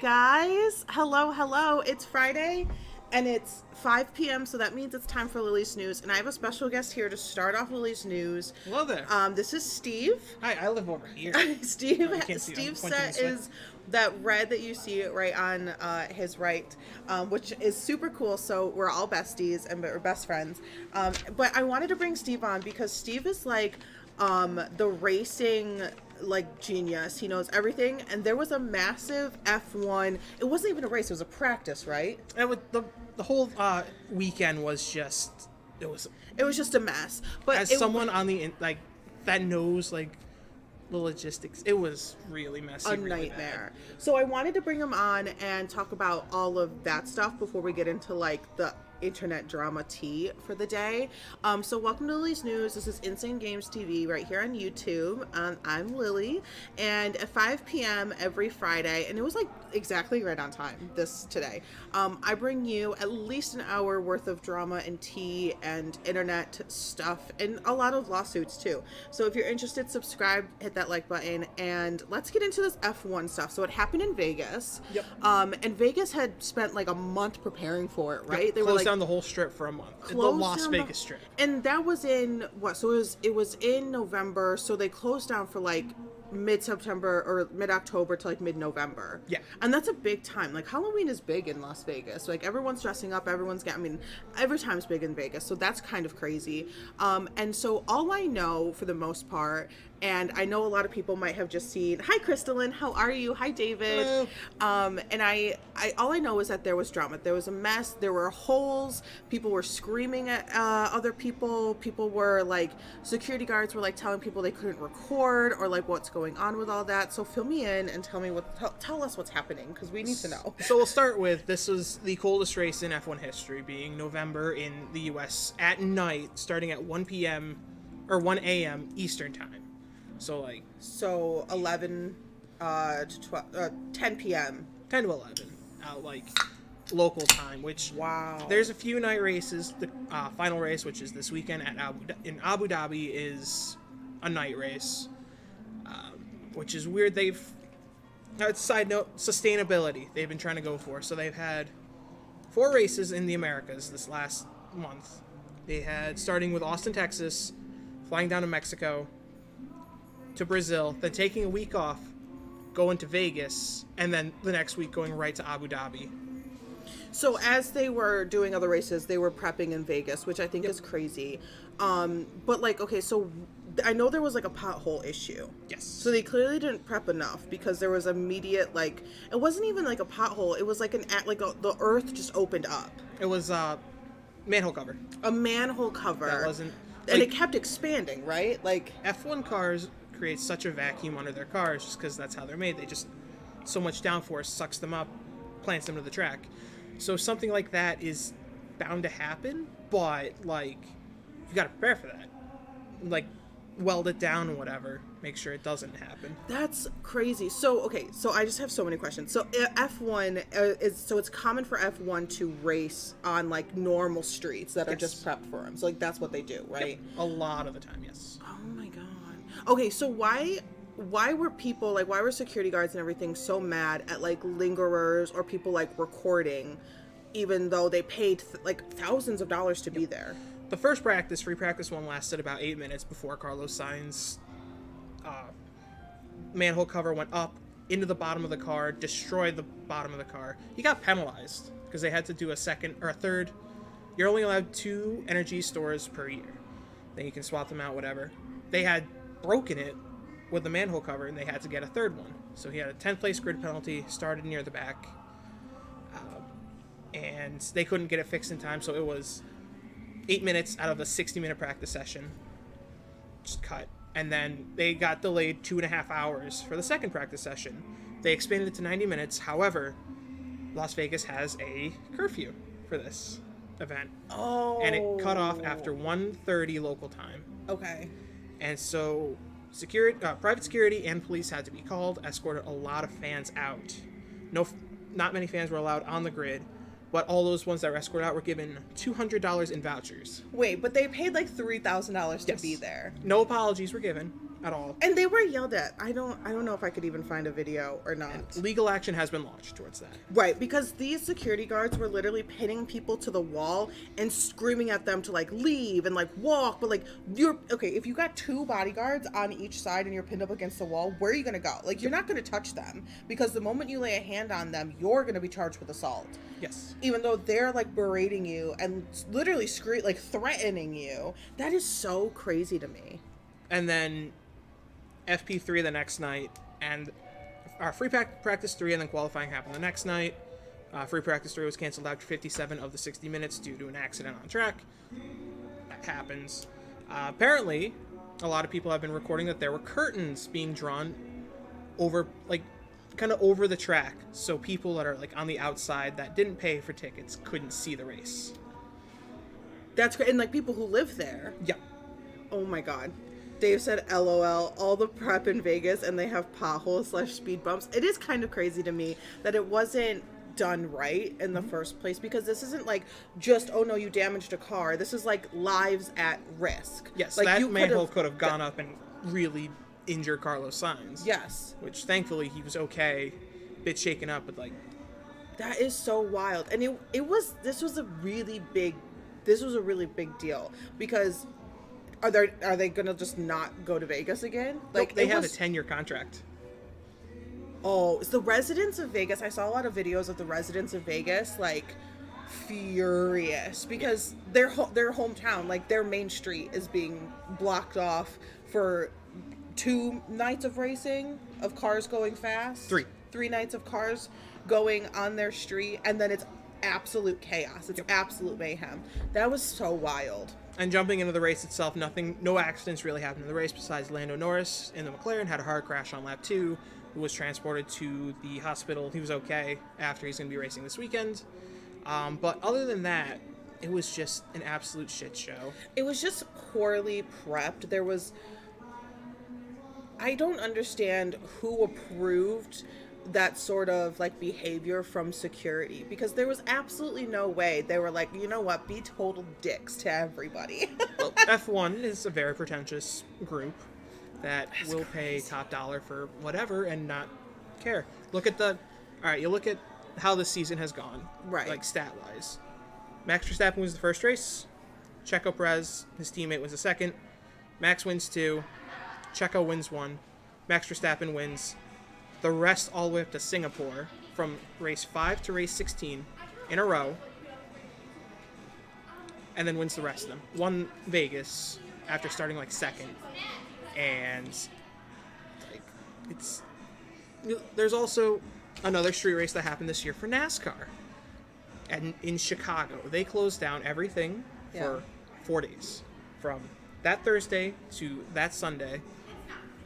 Guys, hello. It's Friday and it's 5 p.m. so that means it's time for Lily's News, and I have a special guest here to start off Lily's News. Hello there. This is Steve. Hi, I live over here. Steve's set is that red that you see right on his right, which is super cool. So we're all besties and we're best friends. But I wanted to bring Steve on because Steve is like the racing genius. He knows everything, and there was a massive F1. It wasn't even a race, it was a practice, right? And with the whole weekend was just it was just a mess. But as someone on the that knows the logistics, it was really messy, a really nightmare. Bad. So I wanted to bring him on and talk about all of that stuff before we get into the internet drama tea for the day. So welcome to Lily's News. This is Insane Games TV right here on YouTube. I'm Lily, and at 5 p.m. every Friday, and it was exactly right on time today, I bring you at least an hour worth of drama and tea and internet stuff and a lot of lawsuits too. So if you're interested, subscribe, hit that like button, and let's get into this F1 stuff. So it happened in Vegas. Yep. And Vegas had spent a month preparing for it, right? Yep. They were down the whole strip for a month. The Las Vegas strip. And that was in what? So it was in November. So they closed down for mid-September or mid-October to mid-November. Yeah. And that's a big time. Halloween is big in Las Vegas. Everyone's dressing up, every time's big in Vegas. So that's kind of crazy. And so all I know for the most part, and I know a lot of people might have just seen, hi Crystalline, how are you? Hi David. Hello. And I all I know is that there was drama. There was a mess. There were holes. People were screaming at other people. People were security guards were telling people they couldn't record or what's going on with all that. So fill me in and tell us what's happening, because we need to know. So we'll start with, this was the coldest race in F1 history, being November in the US at night, starting at 1 p.m. or 1 a.m. Eastern time. So 11 to 12, 10 p.m. 10 to 11, local time, which, wow. There's a few night races. The final race, which is this weekend in Abu Dhabi, is a night race, which is weird. Side note, sustainability they've been trying to go for. So they've had 4 races in the Americas this last month. They had, starting with Austin, Texas, flying down to Mexico, to Brazil, then taking a week off, going to Vegas, and then the next week going right to Abu Dhabi. So as they were doing other races, they were prepping in Vegas, which I think is crazy. But okay, so I know there was a pothole issue. Yes. So they clearly didn't prep enough, because there was immediate it wasn't even a pothole. It was the earth just opened up. It was manhole cover. A manhole cover. That wasn't. And it kept expanding, right? F1 cars creates such a vacuum under their cars just because that's how they're made. They just, so much downforce sucks them up, plants them to the track. So something like that is bound to happen, but, like, you got to prepare for that. Like, weld it down and whatever. Make sure it doesn't happen. That's crazy. So, okay, so I just have so many questions. So, F1 so it's common for F1 to race on, like, normal streets that are just prepped for them. So, like, that's what they do, right? Yep. A lot of the time, yes. Oh my god. Okay, so why were people, like, why were security guards and everything so mad at, like, lingerers or people, like, recording, even though they paid like thousands of dollars to be there? The first practice, free practice one, lasted about 8 minutes before Carlos Sainz's manhole cover went up into the bottom of the car, destroyed the bottom of the car. He got penalized because they had to do a second or a third. You're only allowed 2 energy stores per year. Then you can swap them out, whatever. They had broken it with the manhole cover, and they had to get a third one. So he had a 10th place grid penalty, started near the back, and they couldn't get it fixed in time, so it was 8 minutes out of a 60-minute practice session, just cut. And then they got delayed 2.5 hours for the second practice session. They expanded it to 90 minutes. However, Las Vegas has a curfew for this event. Oh. And it cut off after 1:30 local time. Okay. And so private security and police had to be called, escorted a lot of fans out. Not many fans were allowed on the grid. But all those ones that were escorted out were given $200 in vouchers. Wait, but they paid like $3,000 to be there. No apologies were given at all. And they were yelled at. I don't know if I could even find a video or not. And legal action has been launched towards that. Right, because these security guards were literally pinning people to the wall and screaming at them to, like, leave and, like, walk. But, like, if you got 2 bodyguards on each side and you're pinned up against the wall, where are you going to go? Like, you're not going to touch them, because the moment you lay a hand on them, you're going to be charged with assault. Yes. Even though they're, like, berating you and literally threatening you. That is so crazy to me. And then FP3 the next night, and our free practice 3 and then qualifying happened the next night. Free practice 3 was canceled after 57 of the 60 minutes due to an accident on track. That happens. Apparently, a lot of people have been recording that there were curtains being drawn over, like, kind of over the track, so people that are, like, on the outside that didn't pay for tickets couldn't see the race. That's great. And, like, people who live there. Yeah. Oh my god. Dave said, LOL, all the prep in Vegas and they have potholes / speed bumps. It is kind of crazy to me that it wasn't done right in the first place, because this isn't like just, oh no, you damaged a car. This is like lives at risk. Yes, like, that manhole could have gone up and really injured Carlos Sainz. Yes. Which thankfully he was okay, a bit shaken up, but like. That is so wild. And this was a really big deal, because Are they gonna just not go to Vegas again? Like, they have a 10-year contract. Oh, it's the residents of Vegas. I saw a lot of videos of the residents of Vegas, like, furious because their hometown, like, their main street is being blocked off for 2 nights of racing, of cars going fast. 3 nights of cars going on their street, and then it's absolute chaos. It's absolute mayhem. That was so wild. And jumping into the race itself, no accidents really happened in the race besides Lando Norris in the McLaren had a hard crash on lap 2, who was transported to the hospital. He was okay after he's going to be racing this weekend. But other than that, it was just an absolute shit show. It was just poorly prepped. I don't understand who approved that sort of, like, behavior from security, because there was absolutely no way they were like, you know what, be total dicks to everybody. Well, F1 is a very pretentious group that will pay top dollar for whatever and not care. You look at how the season has gone, right? Like, stat wise, Max Verstappen was the first race, Checo Perez, his teammate, was the second, Max wins 2, Checo wins 1, Max Verstappen wins the rest all the way up to Singapore, from race 5 to race 16 in a row, and then wins the rest of them. Won Vegas after starting, like, second, and, like, there's also another street race that happened this year for NASCAR, and in Chicago. They closed down everything for 4 days, from that Thursday to that Sunday,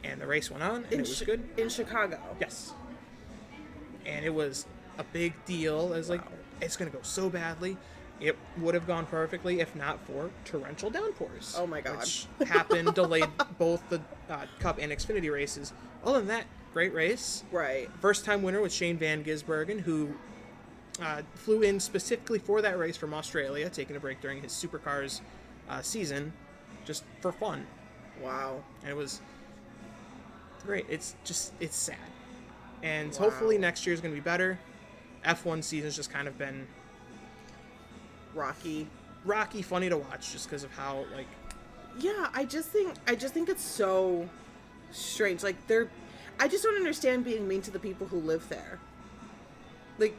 And the race went on, and it was good. In Chicago. Yes. And it was a big deal. It was like, it's going to go so badly. It would have gone perfectly if not for torrential downpours. Oh my God. Which happened, delayed both the Cup and Xfinity races. Other than that, great race. Right. First time winner was Shane Van Gisbergen, who flew in specifically for that race from Australia, taking a break during his Supercars season, just for fun. Wow. And it was great. It's sad. And hopefully next year is going to be better. F1 season's just kind of been rocky, funny to watch just because of how, like... Yeah, I just think it's so strange. Like, I just don't understand being mean to the people who live there. Like...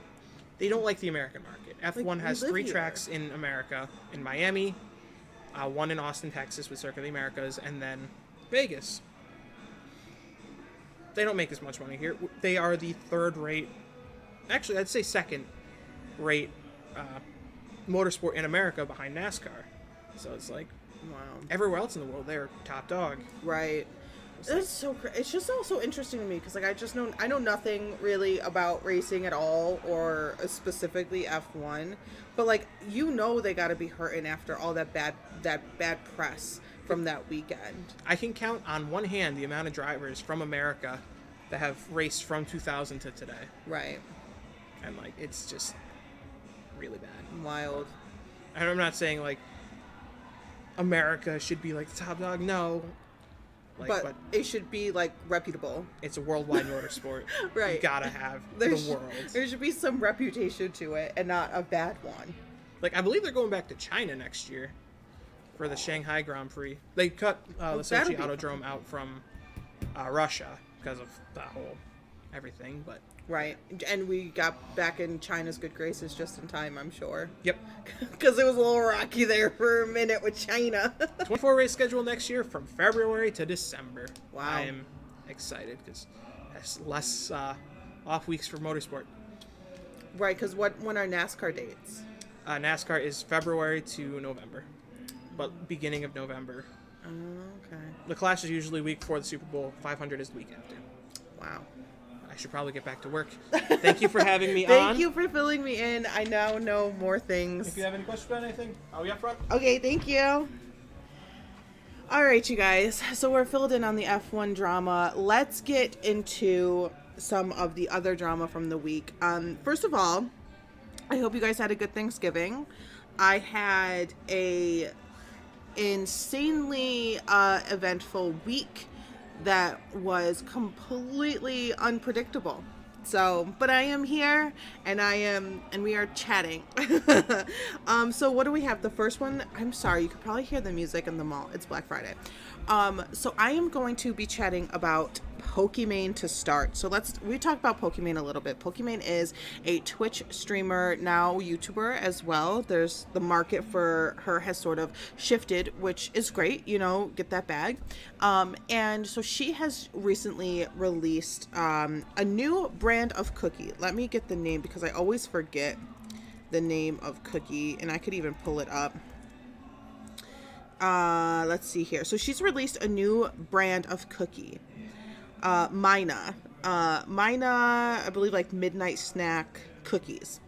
They don't like the American market. F1 has 3 tracks in America. In Miami, 1 in Austin, Texas with Circuit of the Americas, and then Vegas. They don't make as much money here. They are the third-rate... Actually, I'd say second-rate motorsport in America behind NASCAR. So it's like... Wow. Everywhere else in the world, they're top dog. Right. It's so it's just also interesting to me because, like, I know nothing really about racing at all, or specifically F1, but, like, they got to be hurting after all that bad press from that weekend. I can count on one hand the amount of drivers from America that have raced from 2000 to today. Right. And, like, it's just really bad. Wild. And I'm not saying, like, America should be, like, the top dog. No. Like, but it should be, like, reputable. It's a worldwide motorsport. Right. You gotta have the world. There should be some reputation to it, and not a bad one. Like, I believe they're going back to China next year for the Shanghai Grand Prix. They cut the Sochi Autodrome out from Russia because of that whole everything, but... Right. And we got back in China's good graces just in time, I'm sure. Yep. Because it was a little rocky there for a minute with China. 24 race schedule next year from February to December. Wow. I am excited because that's less off weeks for motorsport. Right, because when are NASCAR dates? NASCAR is February to November, but beginning of November. Oh, okay. The Clash is usually week before the Super Bowl. 500 is the week after. Wow. I should probably get back to work. Thank you for having me on. Thank you for filling me in. I now know more things. If you have any questions about anything, I'll be up front. Okay, thank you. All right, you guys. So we're filled in on the F1 drama. Let's get into some of the other drama from the week. First of all, I hope you guys had a good Thanksgiving. I had a insanely eventful week that was completely unpredictable. So, but I am here, and we are chatting. So what do we have? The first one, I'm sorry, you could probably hear the music in the mall. It's Black Friday. So I am going to be chatting about Pokimane to start. So we talk about Pokimane a little bit. Pokimane is a Twitch streamer, now YouTuber as well. There's the market for her has sort of shifted, which is great, get that bag. And so she has recently released a new brand of cookie. Let me get the name because I always forget the name of cookie, and I could even pull it up. Let's see here. So she's released a new brand of cookie. Mina, I believe, like midnight snack cookies.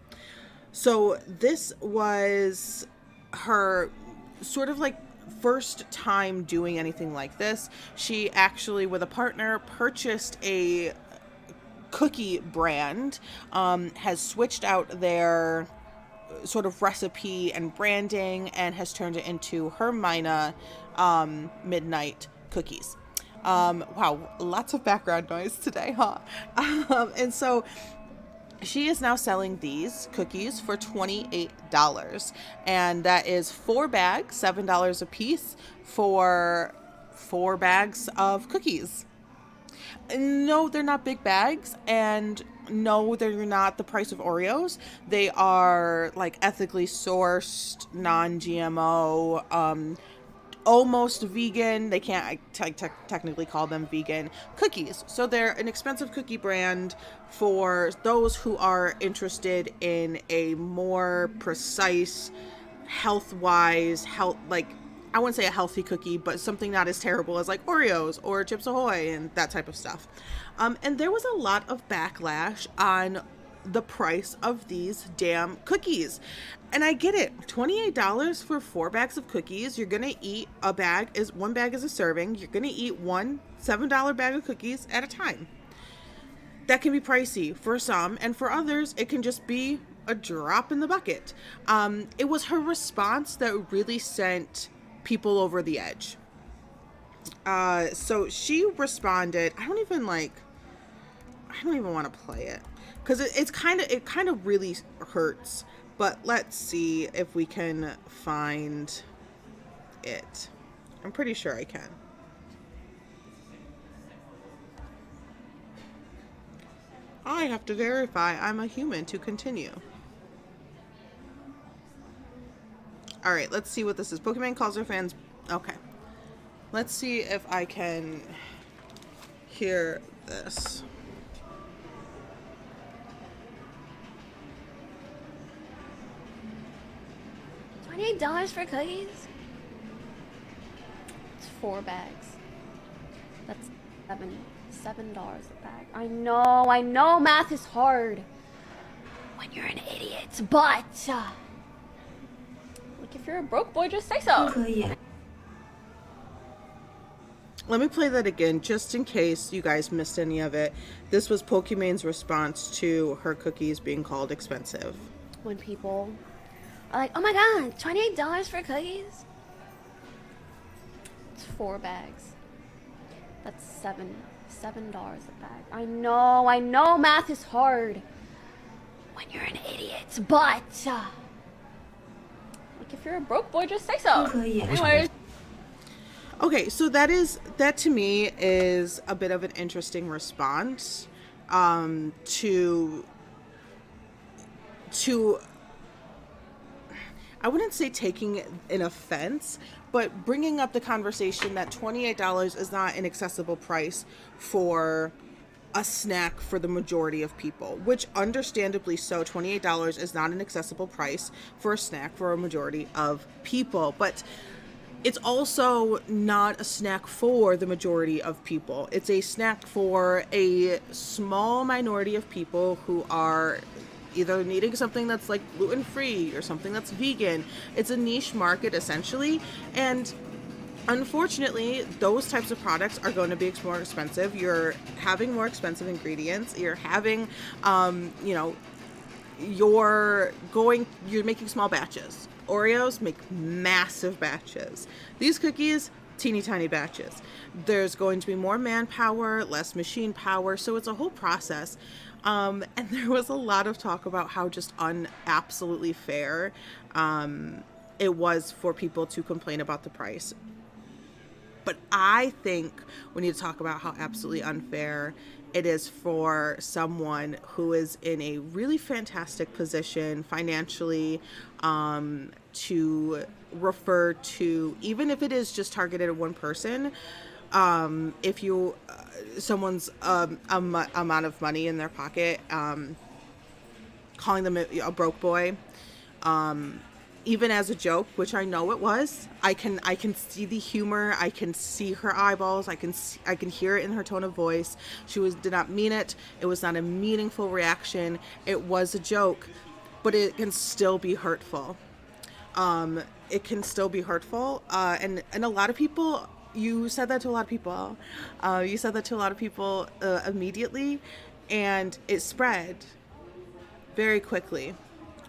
So this was her sort of like first time doing anything like this. She actually, with a partner, purchased a cookie brand, has switched out their sort of recipe and branding, and has turned it into her Mina midnight cookies. Wow, lots of background noise today, huh? And so she is now selling these cookies for $28, and that is 4 bags, $7 a piece for 4 bags of cookies. No, they're not big bags, and no, they're not the price of Oreos. They are like ethically sourced, non-GMO, almost vegan. They can't technically call them vegan cookies. So they're an expensive cookie brand for those who are interested in a more precise, health-wise, I wouldn't say a healthy cookie, but something not as terrible as like Oreos or Chips Ahoy and that type of stuff. And there was a lot of backlash on the price of these damn cookies. And I get it. $28 for 4 bags of cookies. You're going to eat one bag is a serving. You're going to eat one $7 bag of cookies at a time. That can be pricey for some, and for others, it can just be a drop in the bucket. It was her response that really sent people over the edge. So she responded. I don't even want to play it because it kind of really hurts. But let's see if we can find it. I'm pretty sure I can. I have to verify I'm a human to continue. All right, let's see what this is. Pokimane calls her fans. Okay. Let's see if I can hear this. $28 for cookies? It's 4 bags. That's $7 a bag. I know math is hard when you're an idiot, but like if you're a broke boy, just say so. Let me play that again, just in case you guys missed any of it. This was Pokimane's response to her cookies being called expensive. When people are like, oh my god, $28 for cookies? It's 4 bags. That's $7 a bag. I know math is hard when you're an idiot, but like if you're a broke boy, just say so. Anyways. Okay, so that to me is a bit of an interesting response to I wouldn't say taking an offense, but bringing up the conversation that $28 is not an accessible price for a snack for the majority of people, which understandably so, $28 is not an accessible price for a snack for a majority of people, but it's also not a snack for the majority of people. It's a snack for a small minority of people who are either needing something that's like gluten-free or something that's vegan. It's a niche market essentially, and unfortunately those types of products are going to be more expensive. You're having more expensive ingredients. You're having you're making small batches. Oreos make massive batches. These cookies, teeny tiny batches. There's going to be more manpower, less machine power, so it's a whole process. And there was a lot of talk about how just absolutely fair it was for people to complain about the price. But I think we need to talk about how absolutely unfair it is for someone who is in a really fantastic position financially to refer to, even if it is just targeted at one person, if you someone's amount of money in their pocket, calling them a broke boy, even as a joke, which I know it was. I can see the humor. I can see her eyeballs. I can hear it in her tone of voice. She did not mean it. It was not a meaningful reaction. It was a joke, but it can still be hurtful. It can still be hurtful. And a lot of people. You said that to a lot of people. Immediately, and it spread very quickly.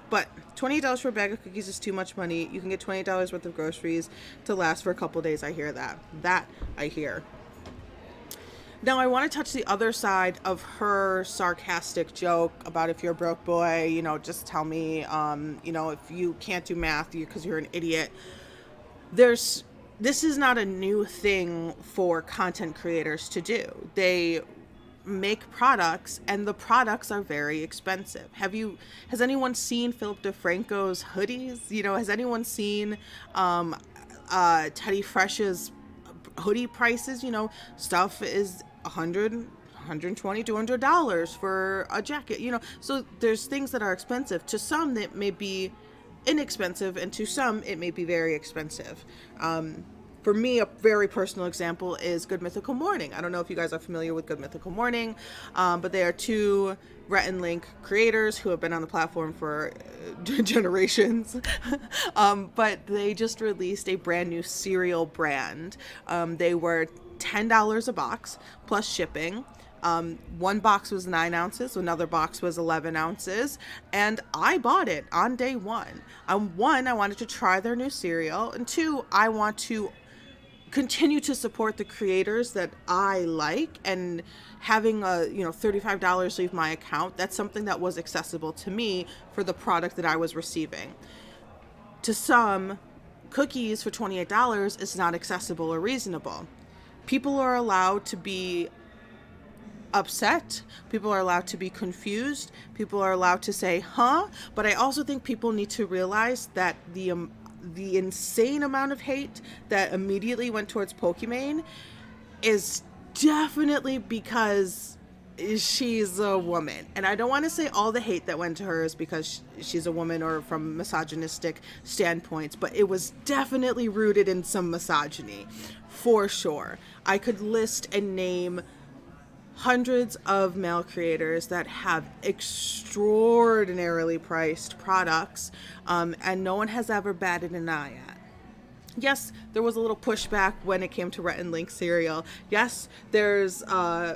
But $28 for a bag of cookies is too much money. You can get $20 worth of groceries to last for a couple days. I hear that. That I hear. Now I want to touch the other side of her sarcastic joke about if you're a broke boy, just tell me, if you can't do math because you're an idiot. This is not a new thing for content creators to do. They make products, and the products are very expensive. Has anyone seen Philip DeFranco's hoodies? Has anyone seen Teddy Fresh's hoodie prices? Stuff is $100, $120, $200 for a jacket. So there's things that are expensive. To some, that may be inexpensive, and to some it may be very expensive. For me, a very personal example is Good Mythical Morning. I don't know if you guys are familiar with Good Mythical Morning, but they are two Rhett and Link creators who have been on the platform for generations. But they just released a brand new cereal brand. They were $10 a box plus shipping. One box was 9 ounces, another box was 11 ounces, and I bought it on day one. One, I wanted to try their new cereal, and two, I want to continue to support the creators that I like, and having a $35 leave my account, that's something that was accessible to me for the product that I was receiving. To some, cookies for $28 is not accessible or reasonable. People are allowed to be upset, people are allowed to be confused, people are allowed to say but I also think people need to realize that the insane amount of hate that immediately went towards Pokimane is definitely because she's a woman. And I don't want to say all the hate that went to her is because she's a woman or from misogynistic standpoints, but it was definitely rooted in some misogyny, for sure. I could list and name hundreds of male creators that have extraordinarily priced products, and no one has ever batted an eye at. Yes, there was a little pushback when it came to Rhett and Link cereal. Yes, there's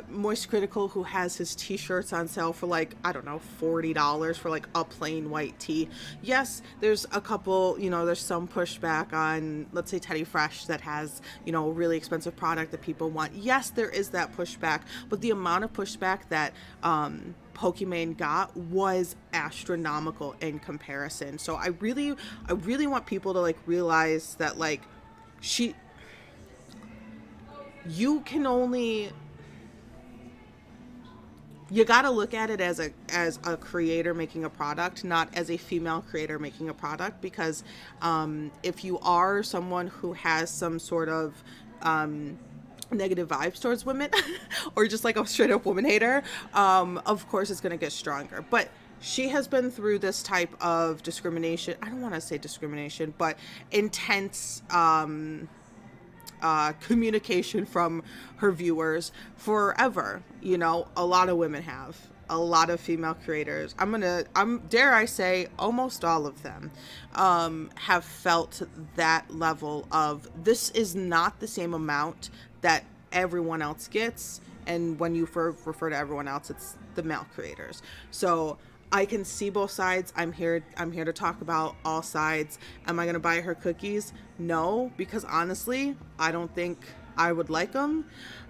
Moist Critical, who has his t-shirts on sale for like, I don't know, $40 for like a plain white tee. Yes, there's a couple, there's some pushback on, let's say, Teddy Fresh that has, a really expensive product that people want. Yes, there is that pushback, but the amount of pushback that Pokimane got was astronomical in comparison. So I really want people to like realize that like you gotta look at it as a creator making a product, not as a female creator making a product, because if you are someone who has some sort of negative vibes towards women or just like a straight up woman hater, of course it's going to get stronger. But she has been through this type of discrimination, I don't want to say discrimination, but intense communication from her viewers forever. A lot of women have, a lot of female creators, dare I say almost all of them have felt that level of, this is not the same amount that everyone else gets. And when you refer to everyone else, it's the male creators. So I can see both sides. I'm here to talk about all sides. Am I going to buy her cookies? No, because honestly, I don't think I would like them.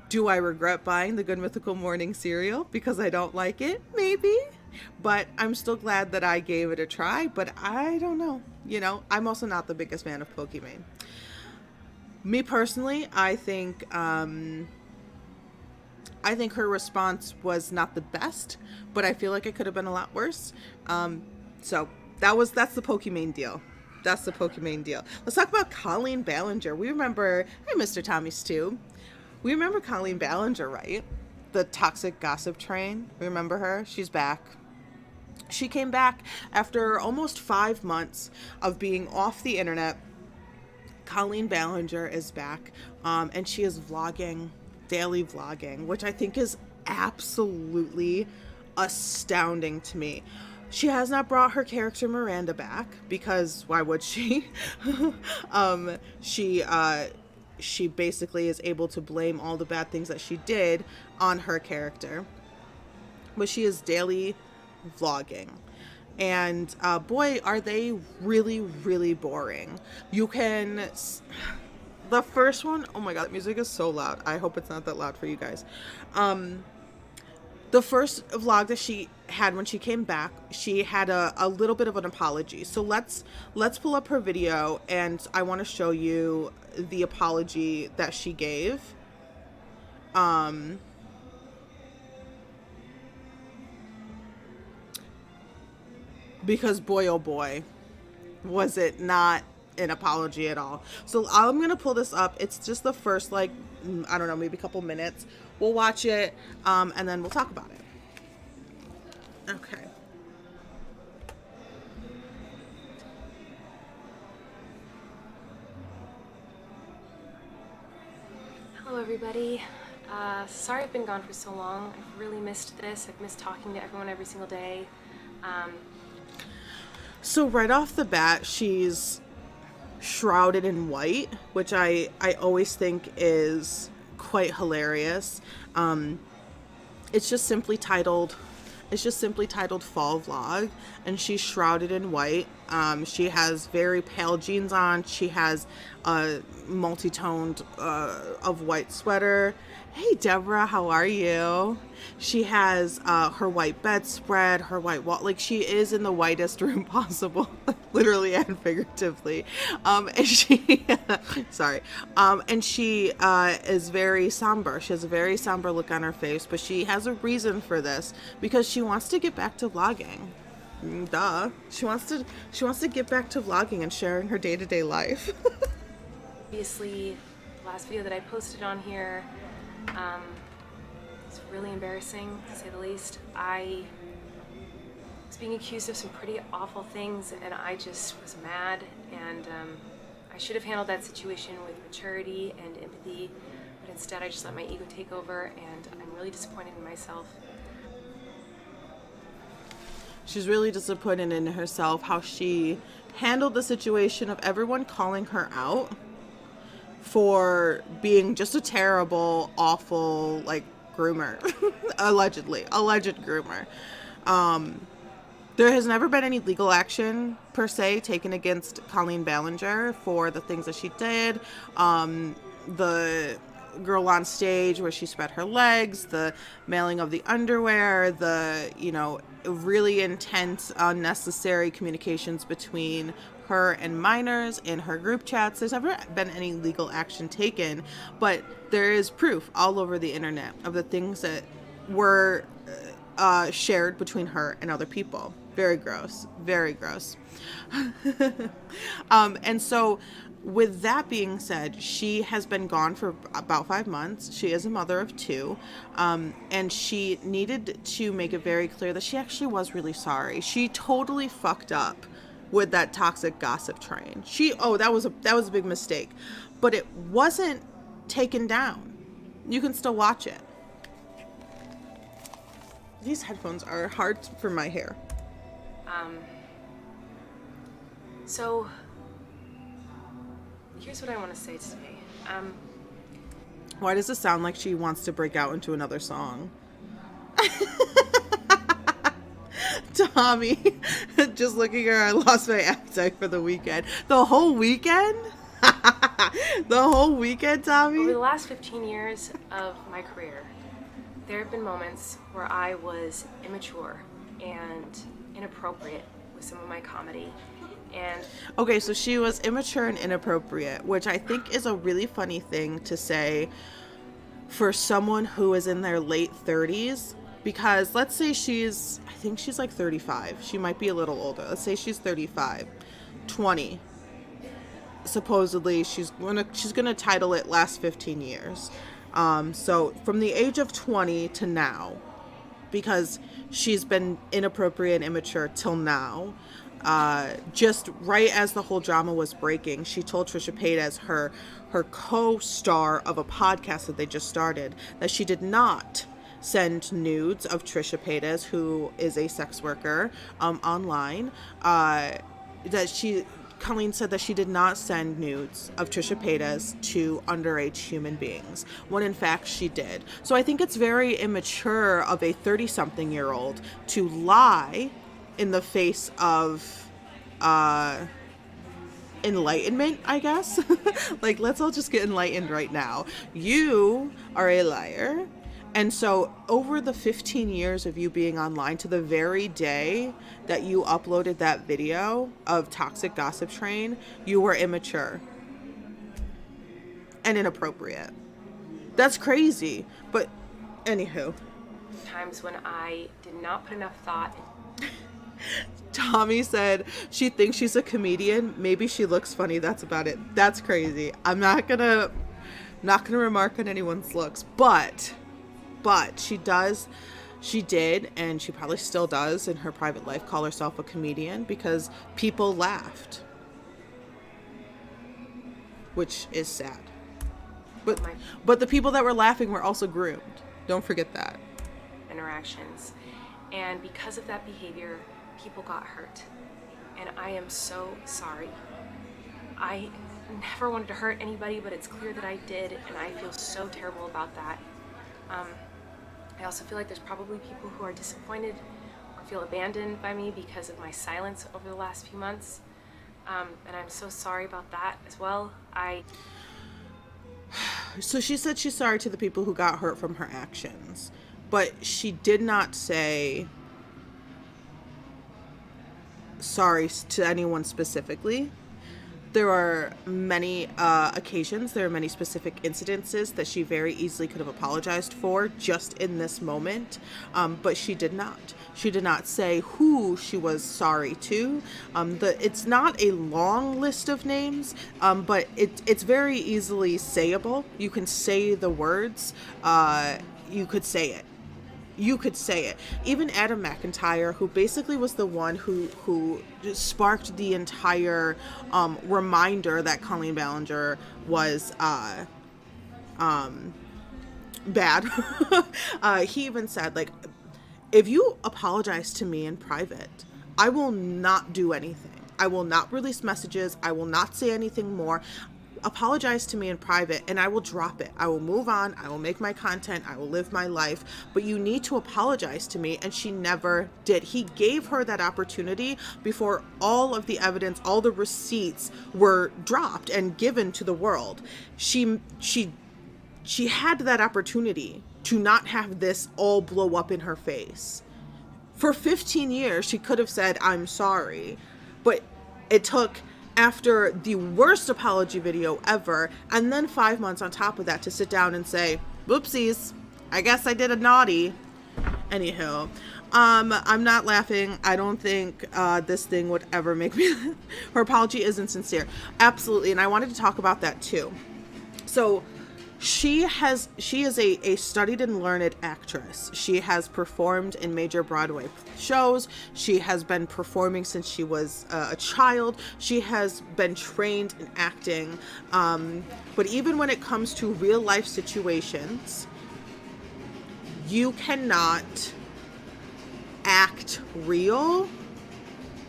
Do I regret buying the Good Mythical Morning cereal because I don't like it? Maybe. But I'm still glad that I gave it a try. But I don't know. I'm also not the biggest fan of Pokimane. Me personally, I think her response was not the best, but I feel like it could have been a lot worse. So that's the Pokimane deal. That's the Pokimane deal. Let's talk about Colleen Ballinger. We remember, hey, Mr. Tommy Stew. We remember Colleen Ballinger, right? The toxic gossip train. Remember her? She's back. She came back after almost 5 months of being off the internet. Colleen Ballinger is back, and she is vlogging, daily vlogging, which I think is absolutely astounding to me. She has not brought her character Miranda back, because why would she? She basically is able to blame all the bad things that she did on her character, but she is daily vlogging. And boy, are they really, really boring. The first one, oh my god, that music is so loud. I hope it's not that loud for you guys. The first vlog that she had when she came back, she had a little bit of an apology. So let's pull up her video, and I want to show you the apology that she gave. Because boy, oh boy, was it not an apology at all. So I'm going to pull this up. It's just the first, I don't know, maybe a couple minutes. We'll watch it, and then we'll talk about it. Okay. Hello, everybody. Sorry I've been gone for so long. I've really missed this. I've missed talking to everyone every single day. So right off the bat, she's shrouded in white, which I always think is quite hilarious. It's just simply titled Fall Vlog, and she's shrouded in white. She has very pale jeans on. She has a multi-toned of white sweater. Hey Deborah, how are you? She has her white bedspread, her white wall. Like, she is in the whitest room possible, literally and figuratively. And she, sorry. And she is very somber. She has a very somber look on her face, but she has a reason for this, because she wants to get back to vlogging. Duh. She wants to get back to vlogging and sharing her day-to-day life. Obviously, the last video that I posted on here, it's really embarrassing, to say the least. I was being accused of some pretty awful things, and I just was mad, and I should have handled that situation with maturity and empathy, but instead I just let my ego take over, and I'm really disappointed in myself. She's really disappointed in herself, how she handled the situation of everyone calling her out for being just a terrible, awful, like, groomer. Alleged groomer. There has never been any legal action, per se, taken against Colleen Ballinger for the things that she did. The girl on stage where she spread her legs, the mailing of the underwear, the, really intense, unnecessary communications between her and minors in her group chats. There's never been any legal action taken, but there is proof all over the internet of the things that were shared between her and other people. Very gross. Very gross. And so, with that being said, she has been gone for about 5 months. She is a mother of 2. And she needed to make it very clear that she actually was really sorry. She totally fucked up with that toxic gossip train. That was a big mistake. But it wasn't taken down. You can still watch it. These headphones are hard for my hair. So here's what I want to say today. Why does it sound like she wants to break out into another song? Tommy, just looking at her, I lost my appetite for the weekend. The whole weekend? The whole weekend, Tommy? Over the last 15 years of my career, there have been moments where I was immature and inappropriate with some of my comedy. And okay, so she was immature and inappropriate, which I think is a really funny thing to say for someone who is in their late 30s, because let's say I think she's like 35. She might be a little older. Let's say she's 35, 20. Supposedly she's gonna title it last 15 years. So from the age of 20 to now, because she's been inappropriate and immature till now. Just right as the whole drama was breaking, she told Trisha Paytas, her co-star of a podcast that they just started, that she did not send nudes of Trisha Paytas, who is a sex worker, online. Colleen said that she did not send nudes of Trisha Paytas to underage human beings, when in fact she did. So I think it's very immature of a 30-something-year-old to lie in the face of enlightenment, I guess. Like, let's all just get enlightened right now. You are a liar. And so over the 15 years of you being online, to the very day that you uploaded that video of Toxic Gossip Train, you were immature and inappropriate. That's crazy. But anywho. Times when I did not put enough thought in. Tommy said she thinks she's a comedian. Maybe she looks funny. That's about it. That's crazy. I'm not gonna remark on anyone's looks, but she did, and she probably still does in her private life, call herself a comedian because people laughed, which is sad. But my but the people that were laughing were also groomed. Don't forget that. interactions. And because of that behavior, people got hurt. And I am so sorry. I never wanted to hurt anybody, but it's clear that I did, and I feel so terrible about that. I also feel like there's probably people who are disappointed or feel abandoned by me because of my silence over the last few months. And I'm so sorry about that as well. So she said she's sorry to the people who got hurt from her actions, but she did not say sorry to anyone specifically. There are many occasions, there are many specific incidences that she very easily could have apologized for just in this moment, but she did not. She did not say who she was sorry to. It's not a long list of names, but it's very easily sayable. You can say the words. You could say it. You could say it. Even Adam McIntyre, who basically was the one who just sparked the entire reminder that Colleen Ballinger was bad. He even said, like, if you apologize to me in private, I will not do anything. I will not release messages. I will not say anything more. Apologize to me in private and I will drop it. I will move on. I will make my content. I will live my life. But you need to apologize to me. And she never did. He gave her that opportunity before all of the evidence, all the receipts were dropped and given to the world. She had that opportunity to not have this all blow up in her face. For 15 years, she could have said, I'm sorry. But it took, after the worst apology video ever, and then 5 months on top of that to sit down and say, whoopsies, I guess I did a naughty. Anywho, I'm not laughing. I don't think this thing would ever make me laugh. Her apology isn't sincere. Absolutely. And I wanted to talk about that too. So she is a studied and learned actress. She has performed in major Broadway shows. She has been performing since she was a child. She has been trained in acting. But even when it comes to real life situations, you cannot act real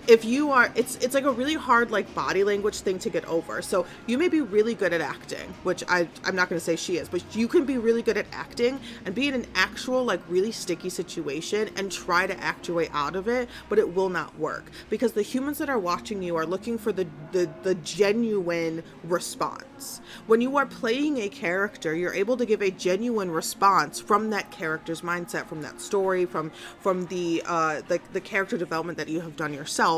if you are, it's like a really hard like body language thing to get over. So you may be really good at acting, which I'm not going to say she is, but you can be really good at acting and be in an actual like really sticky situation and try to act your way out of it, but it will not work because the humans that are watching you are looking for the genuine response. When you are playing a character, you're able to give a genuine response from that character's mindset, from that story, from the character development that you have done yourself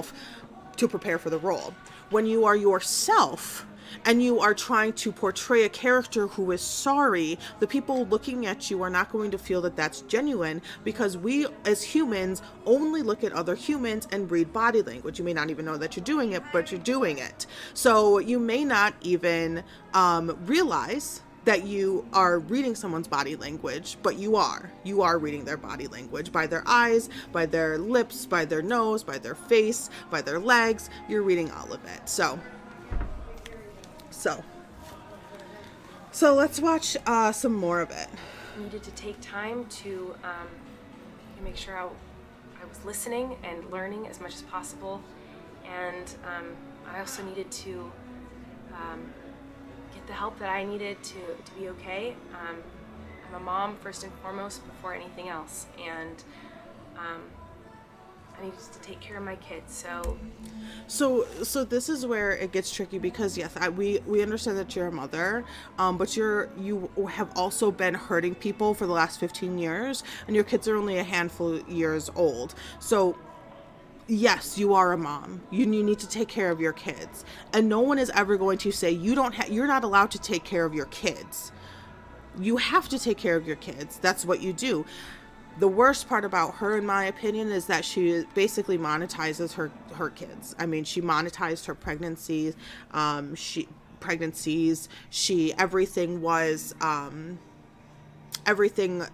to prepare for the role. When you are yourself and you are trying to portray a character who is sorry, the people looking at you are not going to feel that that's genuine because we as humans only look at other humans and read body language. You may not even know that you're doing it, but you're doing it. So you may not even realize that you are reading someone's body language, but you are reading their body language by their eyes, by their lips, by their nose, by their face, by their legs. You're reading all of it. So let's watch some more of it. I needed to take time to make sure I was listening and learning as much as possible, and I also needed to get the help that I needed to be okay. I'm a mom first and foremost before anything else, and I needed to take care of my kids. So this is where it gets tricky because yes, we understand that you're a mother, but you have also been hurting people for the last 15 years, and your kids are only a handful of years old. So yes, you are a mom. You need to take care of your kids, and no one is ever going to say you're not allowed to take care of your kids. You have to take care of your kids. That's what you do. The worst part about her, in my opinion, is that she basically monetizes her kids. I mean, she monetized her pregnancies. Everything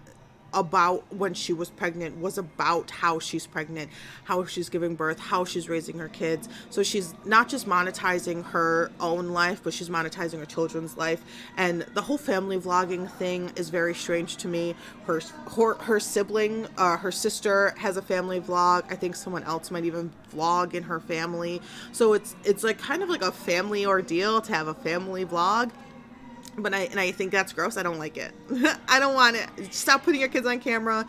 about when she was pregnant was about how she's pregnant, how she's giving birth, how she's raising her kids. So she's not just monetizing her own life, but she's monetizing her children's life. And the whole family vlogging thing is very strange to me. Her sibling, her sister has a family vlog. I think someone else might even vlog in her family. So it's like kind of like a family ordeal to have a family vlog. But I think that's gross. I don't like it. I don't want it. Stop putting your kids on camera.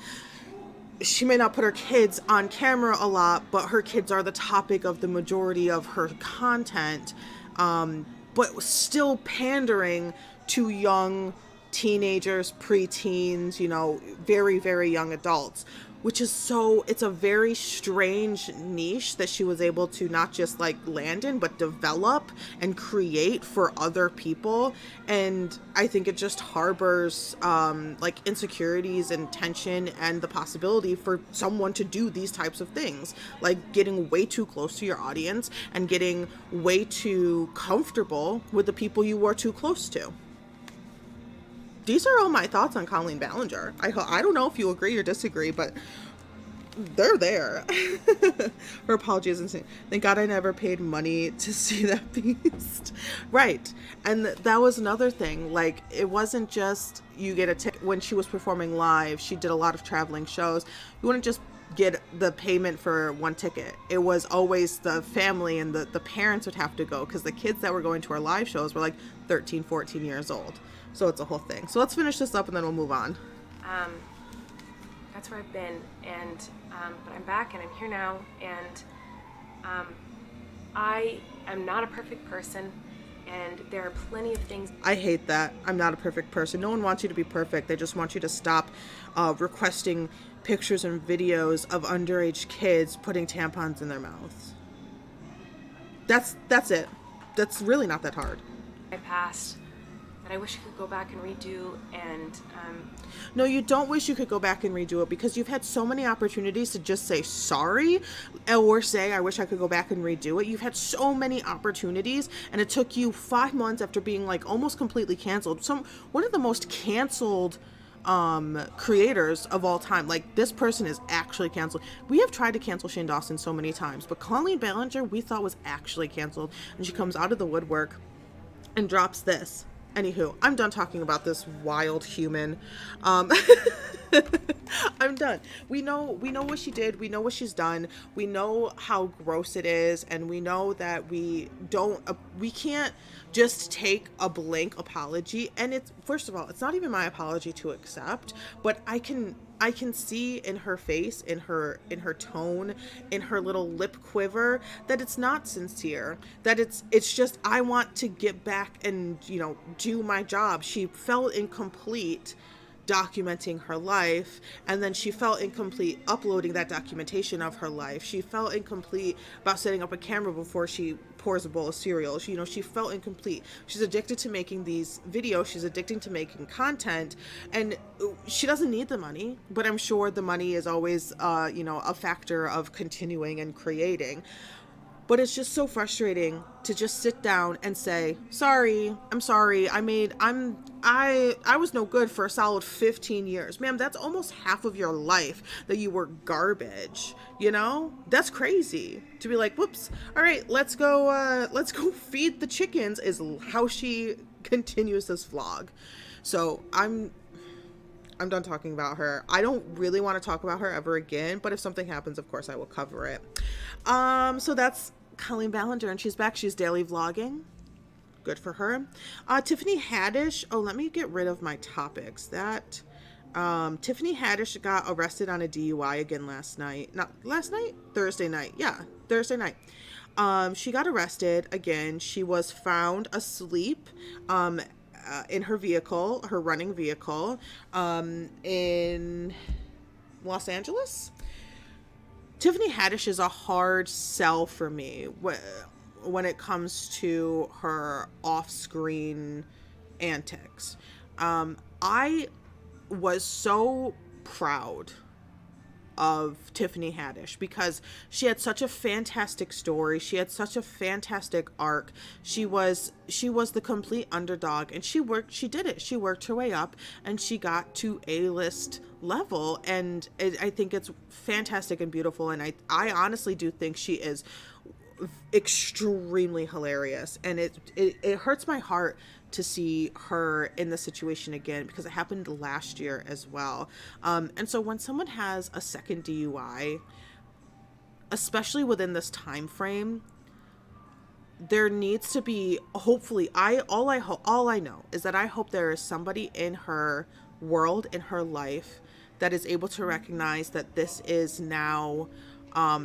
She may not put her kids on camera a lot, but her kids are the topic of the majority of her content. But still pandering to young teenagers, preteens, very, very young adults, which is it's a very strange niche that she was able to not just like land in, but develop and create for other people. And I think it just harbors like insecurities and tension and the possibility for someone to do these types of things, like getting way too close to your audience and getting way too comfortable with the people you are too close to. These are all my thoughts on Colleen Ballinger. I don't know if you agree or disagree, but they're there. Her apology is insane. Thank God I never paid money to see that beast. Right. And that was another thing. Like, it wasn't just you get a ticket. When she was performing live, she did a lot of traveling shows. You wouldn't just get the payment for one ticket. It was always the family and the parents would have to go, because the kids that were going to her live shows were like 13, 14 years old. So it's a whole thing. So let's finish this up and then we'll move on. That's where I've been, and but I'm back and I'm here now, and I am not a perfect person, and there are plenty of things. I hate that. I'm not a perfect person. No one wants you to be perfect. They just want you to stop requesting pictures and videos of underage kids putting tampons in their mouths. That's it. That's really not that hard. My past that I wish I could go back and redo, and no, you don't wish you could go back and redo it, because you've had so many opportunities to just say sorry or say I wish I could go back and redo it. You've had so many opportunities, and it took you 5 months after being like almost completely canceled. One of the most canceled creators of all time. Like, this person is actually canceled. We have tried to cancel Shane Dawson so many times, but Colleen Ballinger we thought was actually canceled, and she comes out of the woodwork and drops this. Anywho, I'm done talking about this wild human. I'm done. We know what she did. We know what she's done. We know how gross it is, and we know that we can't just take a blank apology. And it's, first of all, it's not even my apology to accept, but I can see in her face, in her tone, in her little lip quiver, that it's not sincere, that it's just, I want to get back and, do my job. She felt incomplete documenting her life, and then she felt incomplete uploading that documentation of her life. She felt incomplete about setting up a camera before she pours a bowl of cereal. She felt incomplete. She's addicted to making these videos. She's addicted to making content, and she doesn't need the money, but I'm sure the money is always a factor of continuing and creating. But it's just so frustrating to just sit down and say, sorry, I'm sorry, I was no good for a solid 15 years. Ma'am, that's almost half of your life that you were garbage, That's crazy. To be like, whoops, all right, let's go feed the chickens, is how she continues this vlog. So I'm done talking about her. I don't really want to talk about her ever again, but if something happens, of course I will cover it. So that's Colleen Ballinger, and she's back. She's daily vlogging. Good for her. Tiffany Haddish. Oh, let me get rid of my topics. Tiffany Haddish got arrested on a DUI again last night. Not last night? Thursday night. Yeah, Thursday night. She got arrested again. She was found asleep in her vehicle, her running vehicle, in Los Angeles. Tiffany Haddish is a hard sell for me when it comes to her off-screen antics. I was so proud of Tiffany Haddish, because she had such a fantastic story. She had such a fantastic arc. She was the complete underdog, and she did it. She worked her way up, and she got to A-list level, and I think it's fantastic and beautiful, and I honestly do think she is extremely hilarious, and it hurts my heart to see her in the situation again, because it happened last year as well. And so when someone has a second DUI, especially within this time frame, there needs to be, hopefully, all I know is that I hope there is somebody in her world, in her life, that is able to recognize that this is now a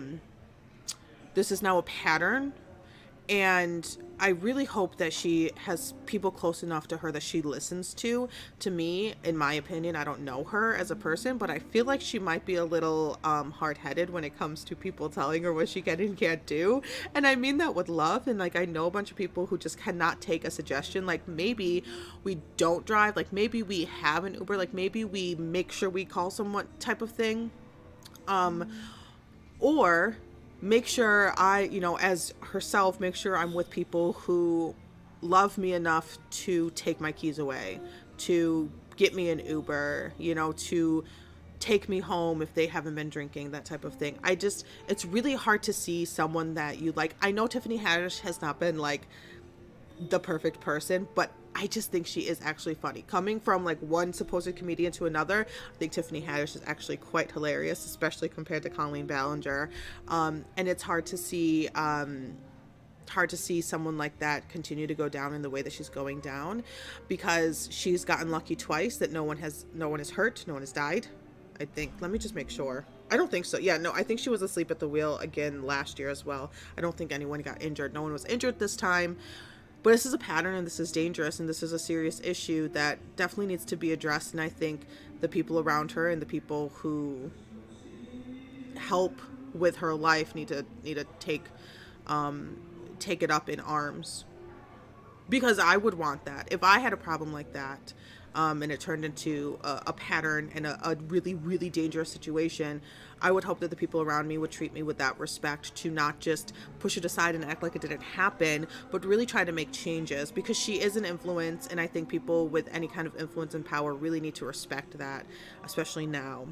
pattern. And I really hope that she has people close enough to her that she listens to. To me, in my opinion, I don't know her as a person, but I feel like she might be a little hard-headed when it comes to people telling her what she can and can't do. And I mean that with love. And like, I know a bunch of people who just cannot take a suggestion. Like, maybe we don't drive. Like, maybe we have an Uber. Like, maybe we make sure we call someone, type of thing. Or make sure as herself, make sure I'm with people who love me enough to take my keys away, to get me an Uber, to take me home if they haven't been drinking, that type of thing. It's really hard to see someone that you like. I know Tiffany Haddish has not been like the perfect person, but I just think she is actually funny. Coming from like one supposed comedian to another, I think Tiffany Haddish is actually quite hilarious, especially compared to Colleen Ballinger. And it's hard to see someone like that continue to go down in the way that she's going down, because she's gotten lucky twice that no one has hurt, no one has died. I think, let me just make sure. I don't think so. Yeah, no, I think she was asleep at the wheel again last year as well. I don't think anyone got injured. No one was injured this time. But this is a pattern, and this is dangerous, and this is a serious issue that definitely needs to be addressed. And I think the people around her and the people who help with her life need to take it up in arms, because I would want that if I had a problem like that, and it turned into a pattern and a really, really dangerous situation. I would hope that the people around me would treat me with that respect, to not just push it aside and act like it didn't happen, but really try to make changes, because she is an influence, and I think people with any kind of influence and power really need to respect that, especially now.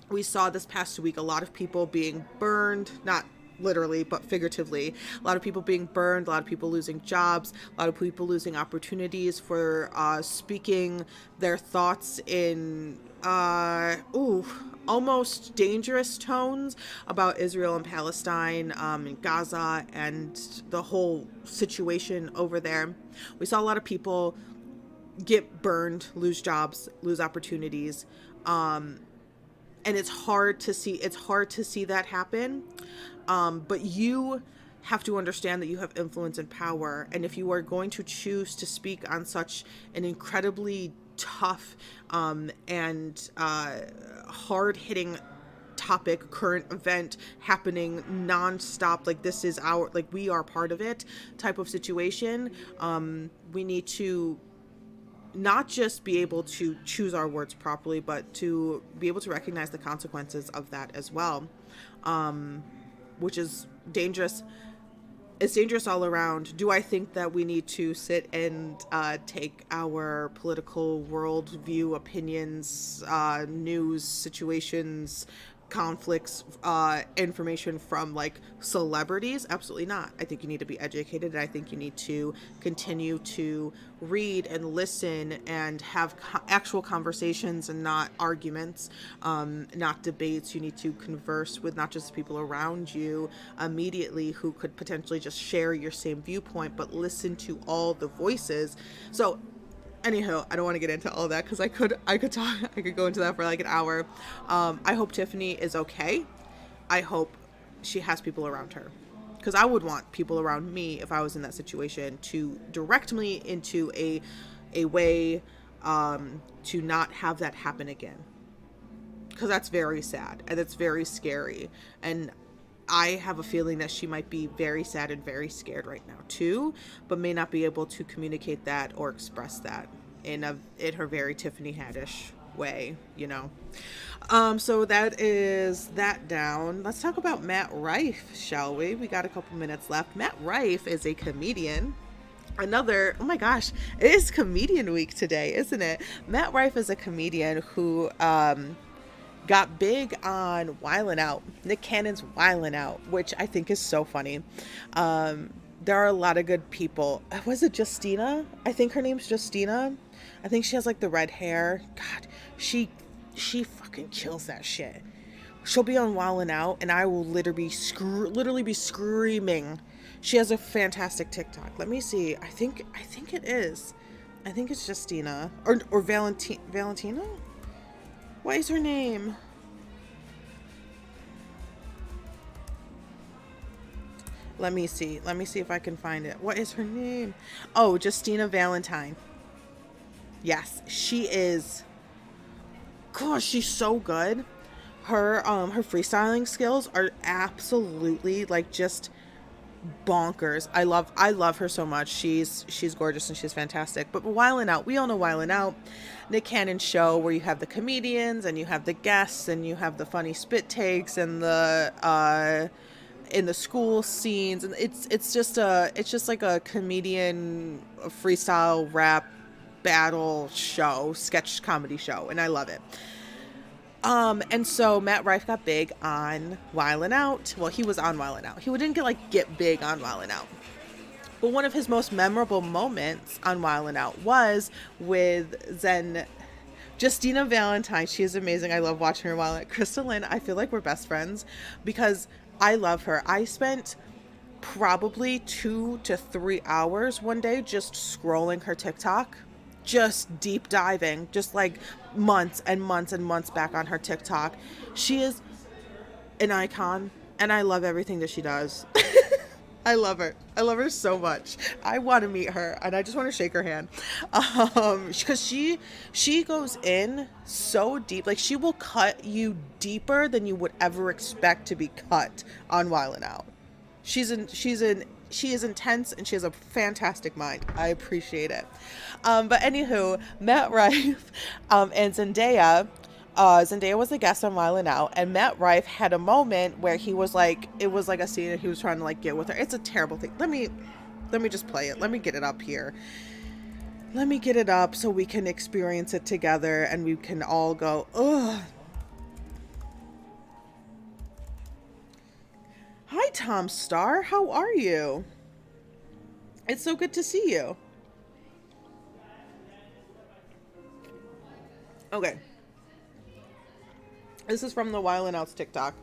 We saw this past week a lot of people being burned, not literally but figuratively, a lot of people being burned, a lot of people losing jobs, a lot of people losing opportunities for speaking their thoughts in almost dangerous tones about Israel and Palestine, and Gaza, and the whole situation over there. We saw a lot of people get burned, lose jobs, lose opportunities, and it's hard to see that happen. But you have to understand that you have influence and power, and if you are going to choose to speak on such an incredibly tough and hard-hitting topic, current event happening nonstop, like this is we are part of it type of situation, we need to not just be able to choose our words properly, but to be able to recognize the consequences of that as well, which is dangerous. It's dangerous all around. Do I think that we need to sit and take our political worldview, opinions, news situations, conflicts, information from like celebrities? Absolutely not. I think you need to be educated, and I think you need to continue to read and listen and have actual conversations and not arguments, not debates. You need to converse with not just the people around you immediately who could potentially just share your same viewpoint, but listen to all the voices. So anywho, I don't want to get into all that, because I could go into that for like an hour. I hope Tiffany is okay. I hope she has people around her, because I would want people around me, if I was in that situation, to direct me into a way to not have that happen again, because that's very sad and it's very scary, and I have a feeling that she might be very sad and very scared right now too, but may not be able to communicate that or express that in her very Tiffany Haddish way, you know. So that is that down. Let's talk about Matt Rife, shall we? We got a couple minutes left. Matt Rife is a comedian. Oh my gosh, it is comedian week today, isn't it? Matt Rife is a comedian who got big on Wildin' Out, Nick Cannon's Wildin' Out, which I think is so funny. There are a lot of good people. Was it Justina? I think her name's Justina. I think she has like the red hair. God, she fucking kills that shit. She'll be on Wildin' Out, and I will literally be screaming. She has a fantastic TikTok. Let me see. I think it is. I think it's Justina or Valentina. What is her name? Let me see. Let me see if I can find it. What is her name? Oh, Justina Valentine. Yes, she is. Gosh, she's so good. Her freestyling skills are absolutely like just bonkers. I love her so much. She's gorgeous and she's fantastic. But Wildin' Out, we all know Wildin' Out, Nick Cannon show where you have the comedians and you have the guests and you have the funny spit takes and the in the school scenes, and it's just like a comedian freestyle rap battle show, sketch comedy show, and I love it. And so Matt Rife got big on Wildin' Out. Well, he was on Wildin' Out. He didn't get big on Wildin' Out. But one of his most memorable moments on Wildin' Out was with Justina Valentine. She is amazing. I love watching her Wildin' Out. Crystalline, I feel like we're best friends because I love her. I spent probably 2 to 3 hours one day just scrolling her TikTok, just deep diving, just like months and months and months back on her TikTok. She is an icon and I love everything that she does. I love her. I love her so much. I want to meet her and I just want to shake her hand. Because she goes in so deep. Like she will cut you deeper than you would ever expect to be cut on Wildin' Out. She is intense and she has a fantastic mind. I appreciate it. But anywho, Matt Rife and Zendaya. Zendaya was a guest on Wildin' Out, and Matt Rife had a moment where he was like, it was like a scene and he was trying to like get with her. It's a terrible thing. Let me just play it. Let me get it up here. Let me get it up so we can experience it together and we can all go, ugh. Hi, Tom Star. How are you? It's so good to see you. Okay. This is from the Wildin' Out's TikTok.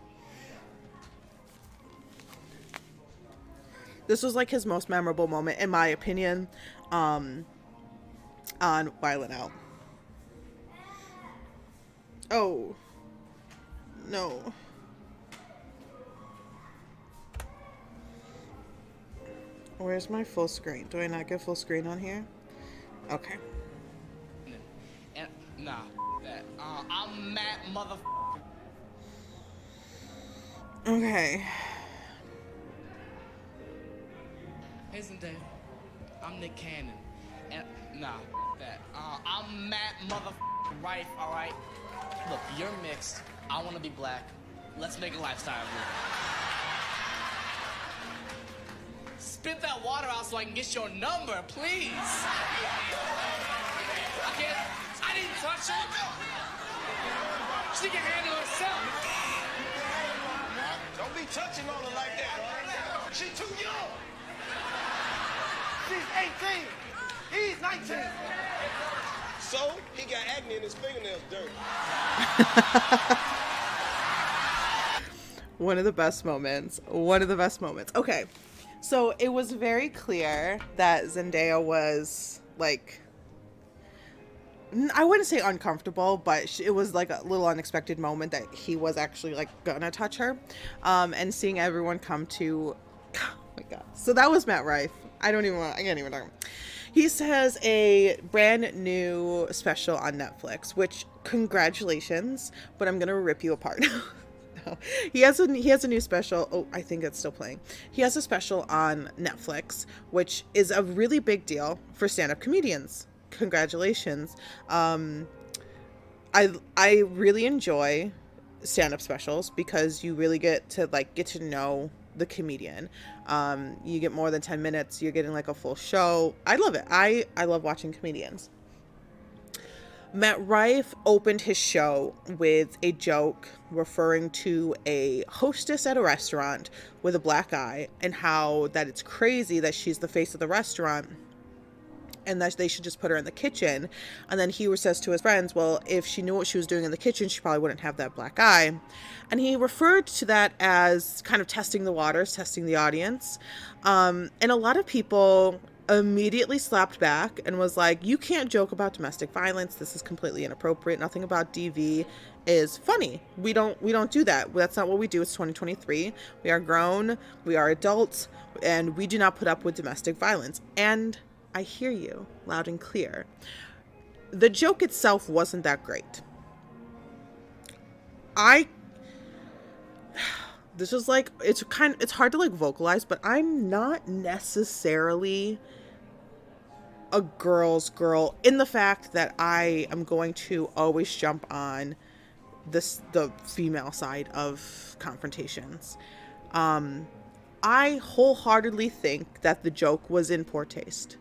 This was like his most memorable moment, in my opinion, on Wildin' Out. Oh. No. Where's my full screen? Do I not get full screen on here? Okay. Nah, that. I'm Matt mother. Okay. Hey Zendaya, I'm Nick Cannon. And nah, that. I'm Matt mother Rife. All right. Look, you're mixed. I want to be black. Let's make a lifestyle move. Spit that water out so I can get your number, please. I didn't touch her. She can handle herself. Don't be touching on her like that. She's too young. She's 18. He's 19. So, he got acne in his fingernails dirty. One of the best moments. Okay. So it was very clear that Zendaya was like, I wouldn't say uncomfortable, but it was like a little unexpected moment that he was actually like gonna touch her, and seeing everyone come to, oh my god. So that was Matt Rife. I can't even talk. He has a brand new special on Netflix, which congratulations, but I'm gonna rip you apart. He has a new special. Oh, I think it's still playing. He has a special on Netflix, which is a really big deal for stand-up comedians. Congratulations. I really enjoy stand-up specials because you really get to know the comedian. You get more than 10 minutes. You're getting like a full show. I love it. I love watching comedians. Matt Rife opened his show with a joke referring to a hostess at a restaurant with a black eye and how that it's crazy that she's the face of the restaurant and that they should just put her in the kitchen. And then he says to his friends, well, if she knew what she was doing in the kitchen, she probably wouldn't have that black eye. And he referred to that as kind of testing the waters, testing the audience. And a lot of people immediately slapped back and was like, you can't joke about domestic violence. This is completely inappropriate. Nothing about DV is funny. We don't do that. That's not what we do. It's 2023. We are grown. We are adults. And we do not put up with domestic violence. And I hear you loud and clear. The joke itself wasn't that great. This is like, it's hard to like vocalize, but I'm not necessarily a girl's girl in the fact that I am going to always jump on the female side of confrontations. I wholeheartedly think that the joke was in poor taste.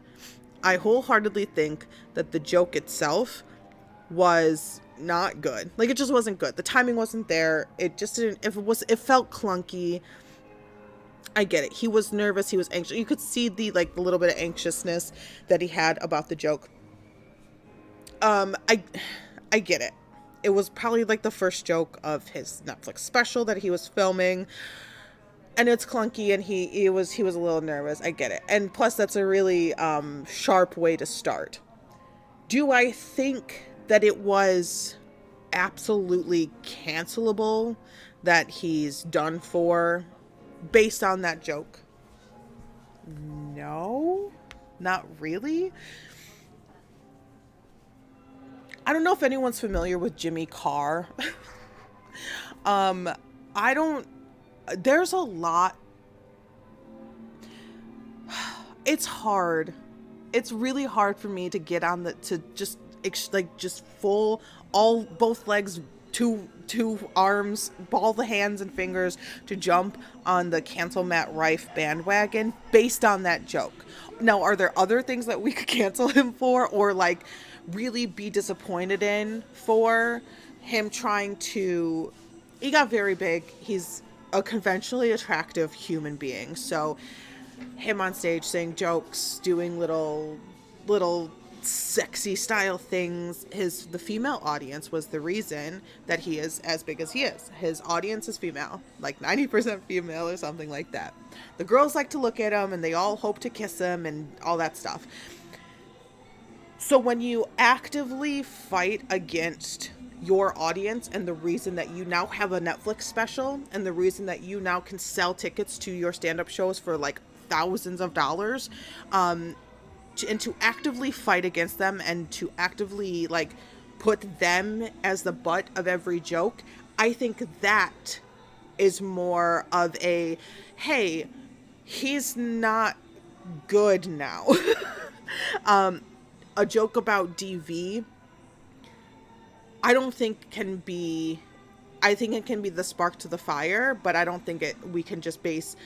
I wholeheartedly think that the joke itself was not good. Like, it just wasn't good. The timing wasn't there. It just didn't, it felt clunky. I get it. He was nervous. He was anxious. You could see the little bit of anxiousness that he had about the joke. I get it. It was probably like the first joke of his Netflix special that he was filming. And it's clunky, and he was a little nervous. I get it. And plus, that's a really sharp way to start. Do I think that it was absolutely cancelable, that he's done for based on that joke? No, not really. I don't know if anyone's familiar with Jimmy Carr. There's a lot. It's hard. It's really hard for me to get on both legs, two arms, all the hands and fingers to jump on the cancel Matt Rife bandwagon based on that joke. Now, are there other things that we could cancel him for, or like really be disappointed in for him trying to, he got very big. He's a conventionally attractive human being. So him on stage saying jokes, doing little sexy style things, the female audience was the reason that he is as big as he is. His audience is female, like 90% female or something like that. The girls like to look at him and they all hope to kiss him and all that stuff. So when you actively fight against your audience and the reason that you now have a Netflix special and the reason that you now can sell tickets to your stand-up shows for like thousands of dollars, and to actively fight against them and to actively like put them as the butt of every joke, I think that is more of a, hey, he's not good now. A joke about DV, I don't think I think it can be the spark to the fire, but I don't think we can just base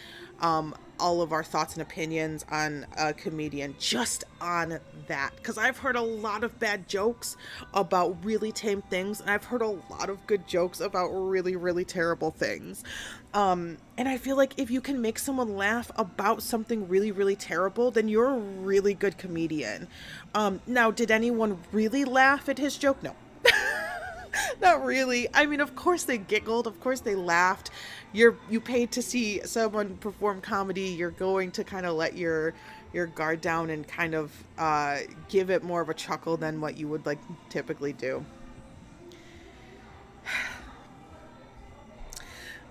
all of our thoughts and opinions on a comedian just on that. Because I've heard a lot of bad jokes about really tame things, and I've heard a lot of good jokes about really, really terrible things. And I feel like if you can make someone laugh about something really, really terrible, then you're a really good comedian. Now, did anyone really laugh at his joke? No. Not really. I mean, of course they giggled. Of course they laughed. You paid to see someone perform comedy. You're going to kind of let your guard down and kind of give it more of a chuckle than what you would like typically do.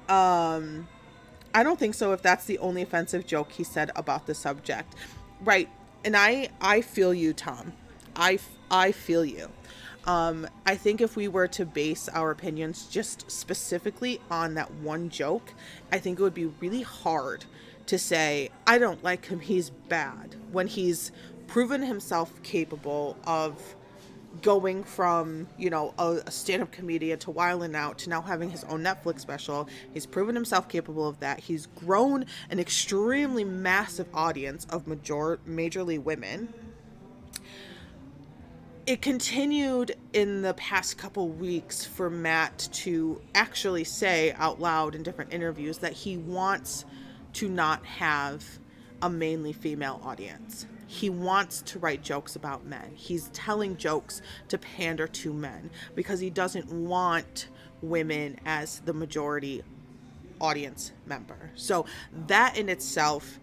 I don't think so if that's the only offensive joke he said about the subject. Right. And I feel you, Tom. I feel you. I think if we were to base our opinions just specifically on that one joke, I think it would be really hard to say, I don't like him, he's bad, when he's proven himself capable of going from, a stand-up comedian to Wildin' Out to now having his own Netflix special. He's proven himself capable of that. He's grown an extremely massive audience of majorly women. It continued in the past couple weeks for Matt to actually say out loud in different interviews that he wants to not have a mainly female audience. He wants to write jokes about men. He's telling jokes to pander to men because he doesn't want women as the majority audience member. So that in itself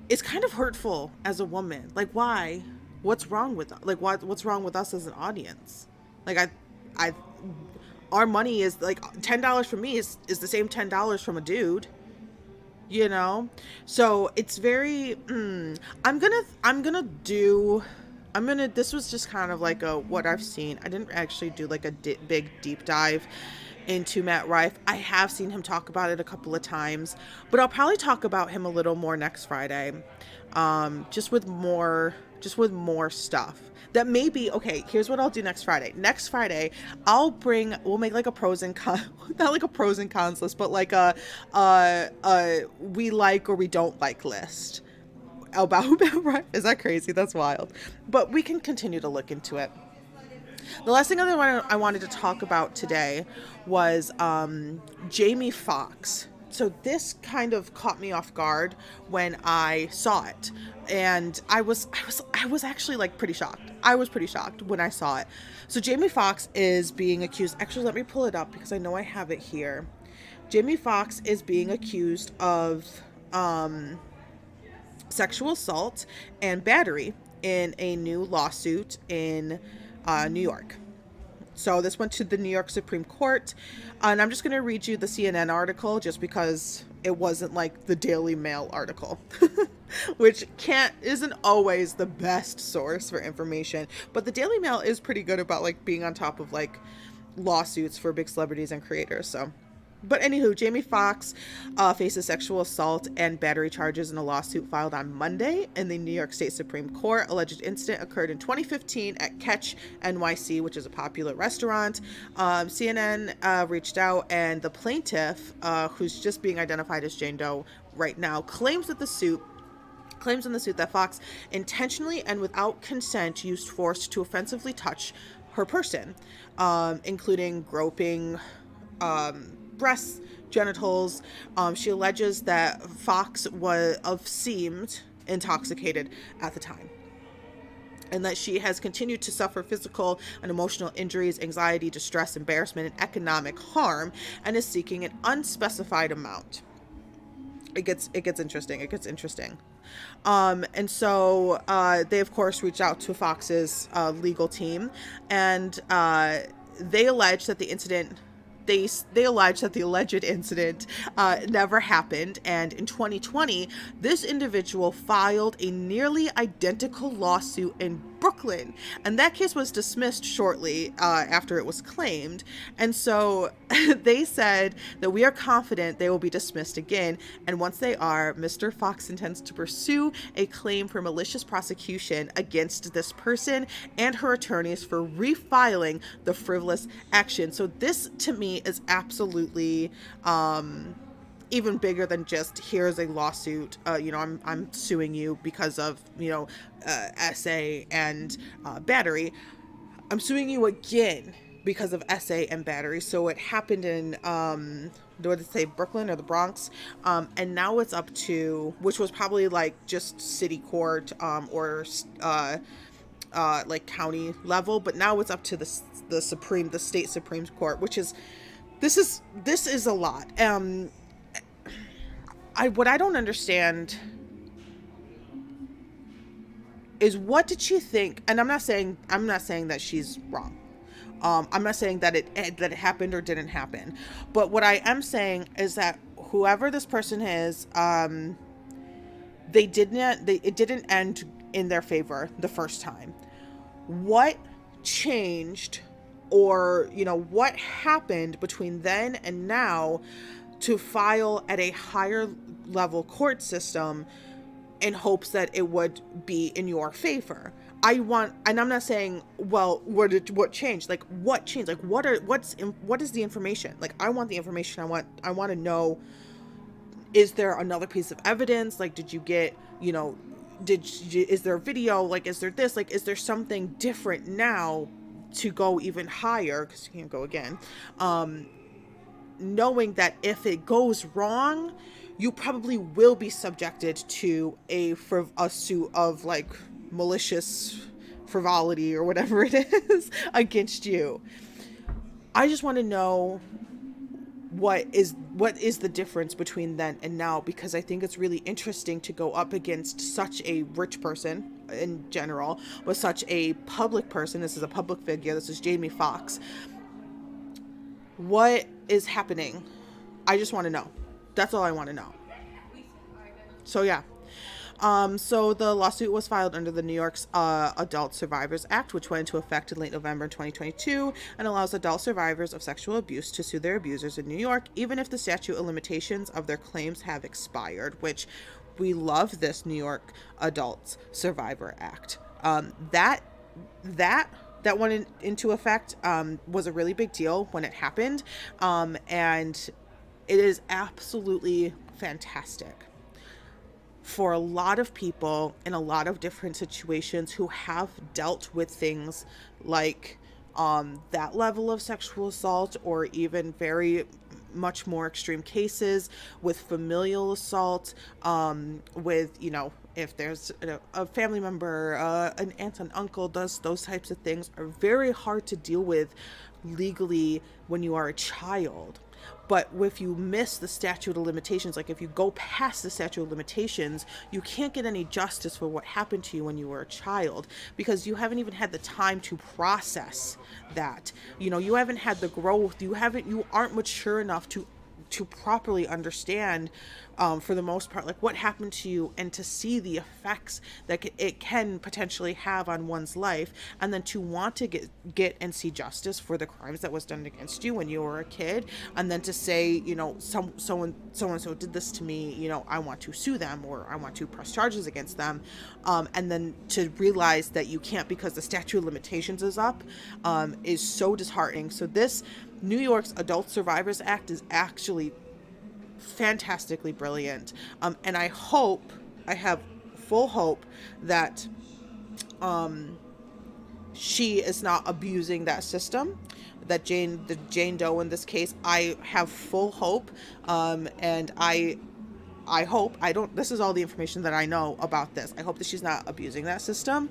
is kind of hurtful as a woman. Like, why? What's wrong with what's wrong with us as an audience? Like, our money is like $10 from me is the same $10 from a dude. So it's very this was just kind of like what I've seen. I didn't actually do like a big deep dive into Matt Rife. I have seen him talk about it a couple of times, but I'll probably talk about him a little more next Friday, just with more stuff that maybe, okay, here's what I'll do next Friday. Next Friday, we'll make like a pros and cons, not like a pros and cons list, but like a we like or we don't like list about Rife. Is that crazy? That's wild. But we can continue to look into it. The last thing I wanted to talk about today was Jamie Foxx. So this kind of caught me off guard when I saw it, and I was actually like pretty shocked. I was pretty shocked when I saw it. So Jamie Foxx is being accused. Actually, let me pull it up because I know I have it here. Jamie Foxx is being accused of sexual assault and battery in a new lawsuit in New York. So this went to the New York Supreme Court, and I'm just going to read you the CNN article just because it wasn't like the Daily Mail article, which isn't always the best source for information, but the Daily Mail is pretty good about like being on top of like lawsuits for big celebrities and creators. So, but anywho, Jamie Foxx faces sexual assault and battery charges in a lawsuit filed on Monday in the New York State Supreme Court. Alleged incident occurred in 2015 at Catch NYC, which is a popular restaurant. CNN reached out, and the plaintiff, who's just being identified as Jane Doe right now, claims in the suit that Foxx intentionally and without consent used force to offensively touch her person, including groping, breasts, genitals. She alleges that Foxx seemed intoxicated at the time, and that she has continued to suffer physical and emotional injuries, anxiety, distress, embarrassment, and economic harm, and is seeking an unspecified amount. It gets interesting. And so they of course reached out to Fox's legal team, and they allege that the incident. They allege that the alleged incident never happened, and in 2020, this individual filed a nearly identical lawsuit in Brooklyn, and that case was dismissed shortly after it was claimed. And so they said that we are confident they will be dismissed again, and once they are, Mr. Foxx intends to pursue a claim for malicious prosecution against this person and her attorneys for refiling the frivolous action. So this, to me, is absolutely even bigger than just here's a lawsuit. I'm suing you because of essay and battery. I'm suing you again because of essay and battery. So it happened in Brooklyn or the Bronx, and now it's up to, which was probably like just city court or like county level, but now it's up to the state Supreme Court, which is this is a lot. What I don't understand is, what did she think? And I'm not saying that she's wrong. I'm not saying that it happened or didn't happen. But what I am saying is that whoever this person is, it didn't end in their favor the first time. What changed, or what happened between then and now to file at a higher level court system in hopes that it would be in your favor? I want, and I'm not saying, well, what changed? Like, what changed? Like, what is the information? Like, I want the information. I want to know, is there another piece of evidence? Like, did you get, is there a video? Like, is there this? Like, is there something different now to go even higher? Because you can't go again. Knowing that if it goes wrong, you probably will be subjected to a suit of like malicious frivolity or whatever it is against you. I just want to know what is the difference between then and now, because I think it's really interesting to go up against such a rich person in general with such a public person. This is a public figure. This is Jamie Foxx. What is happening? I just want to know. That's all I want to know. So yeah. So the lawsuit was filed under the New York's Adult Survivors Act, which went into effect in late November 2022 and allows adult survivors of sexual abuse to sue their abusers in New York, even if the statute of limitations of their claims have expired, which we love this New York Adult Survivor Act. That went into effect was a really big deal when it happened, and it is absolutely fantastic for a lot of people in a lot of different situations who have dealt with things like that level of sexual assault, or even very much more extreme cases with familial assault, with, if there's a family member, an aunt and uncle does those types of things, are very hard to deal with legally when you are a child. But if you miss the statute of limitations, like if you go past the statute of limitations, you can't get any justice for what happened to you when you were a child, because you haven't even had the time to process that. You haven't had the growth. You aren't mature enough to properly understand, for the most part, like what happened to you, and to see the effects that it can potentially have on one's life, and then to want to get and see justice for the crimes that was done against you when you were a kid, and then to say, so did this to me, I want to sue them, or I want to press charges against them, and then to realize that you can't because the statute of limitations is up, is so disheartening. So this New York's Adult Survivors Act is actually fantastically brilliant. And I have full hope that she is not abusing that system, that the Jane Doe in this case. I have full hope, and I hope, this is all the information that I know about this. I hope that she's not abusing that system,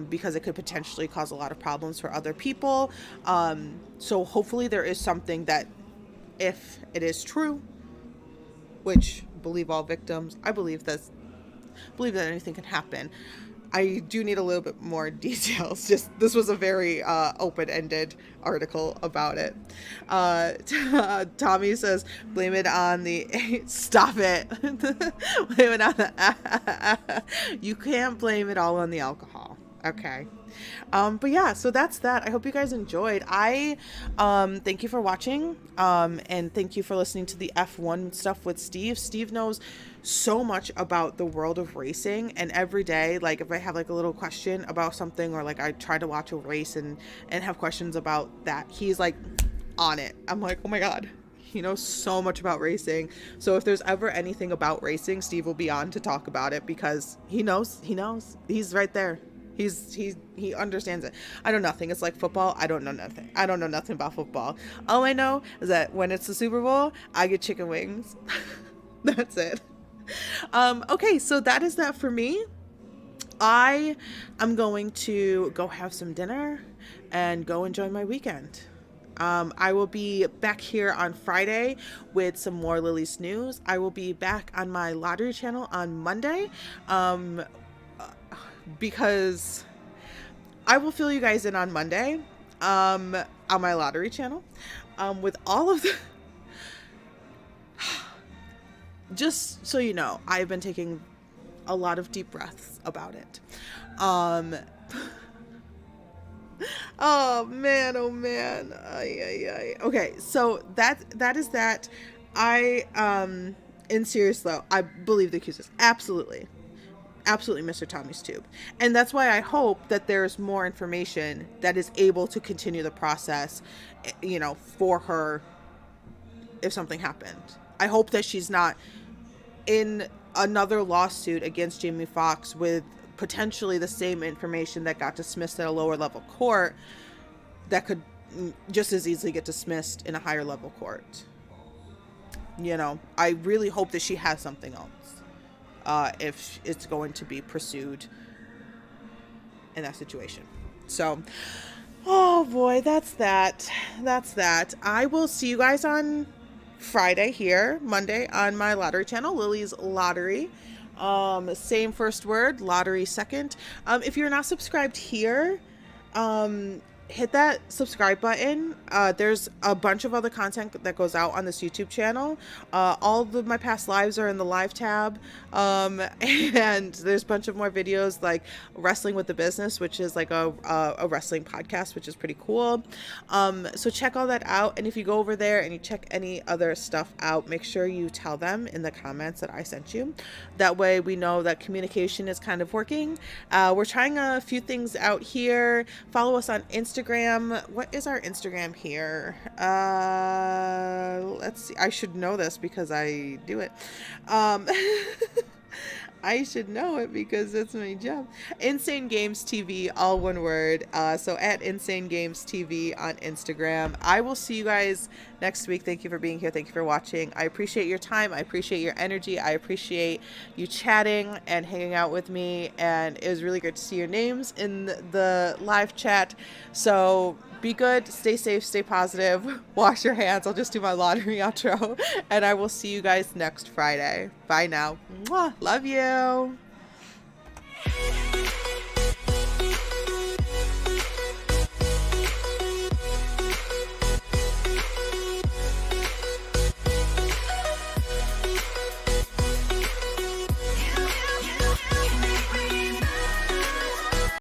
because it could potentially cause a lot of problems for other people. So hopefully there is something that, if it is true, which believe all victims, I believe that anything can happen. I do need a little bit more details. This was a very open-ended article about it. Tommy says, blame it on the... Stop it. Blame it on the... You can't blame it all on the alcohol. Okay. But yeah, so that's that. I hope you guys enjoyed. I thank you for watching, and thank you for listening to the F1 stuff with Steve. Steve knows so much about the world of racing, and every day, like if I have like a little question about something, or like I try to watch a race and have questions about that, he's like on it. I'm like, oh my god, he knows so much about racing. So if there's ever anything about racing, Steve will be on to talk about it, because he knows. He's right there. He understands it. I know nothing. It's like football. I don't know nothing. I don't know nothing about football. All I know is that when it's the Super Bowl, I get chicken wings. That's it. Okay, so that is that for me. I am going to go have some dinner and go enjoy my weekend. I will be back here on Friday with some more Lily's news. I will be back on my lottery channel on Monday, because I will fill you guys in on Monday, on my lottery channel, with all of the... Just so you know, I've been taking a lot of deep breaths about it. Oh man. Ay. Okay, so that is that. In serious though, I believe the accusers. Absolutely. absolutely Mr. Tommy's tube. And that's why I hope that there's more information that is able to continue the process, you know, for her if something happened. I hope that she's not in another lawsuit against Jamie Foxx with potentially the same information that got dismissed at a lower level court that could just as easily get dismissed in a higher level court. You know, I really hope that she has something else if it's going to be pursued in that situation. So, oh boy, that's that. I will see you guys on Friday here, Monday on my lottery channel, Lily's Lottery. Same first word, lottery second. If you're not subscribed here, hit that subscribe button. There's a bunch of other content that goes out on this YouTube channel. All of my past lives are in the live tab. And there's a bunch of more videos like Wrestling with the Business, which is like a wrestling podcast, which is pretty cool. So check all that out. And if you go over there and you check any other stuff out, make sure you tell them in the comments that I sent you. That way we know that communication is kind of working. We're trying a few things out here. Follow us on Instagram. What is our Instagram here? Let's see. I should know this because I do it. I should know it because it's my job. Insane Games TV, all one word. So at Insane Games TV on Instagram. I will see you guys next week. Thank you for being here. Thank you for watching. I appreciate your time. I appreciate your energy. I appreciate you chatting and hanging out with me. And it was really great to see your names in the live chat. So be good, stay safe, stay positive, wash your hands. I'll just do my lottery outro, and I will see you guys next Friday. Bye now. Mwah. Love you.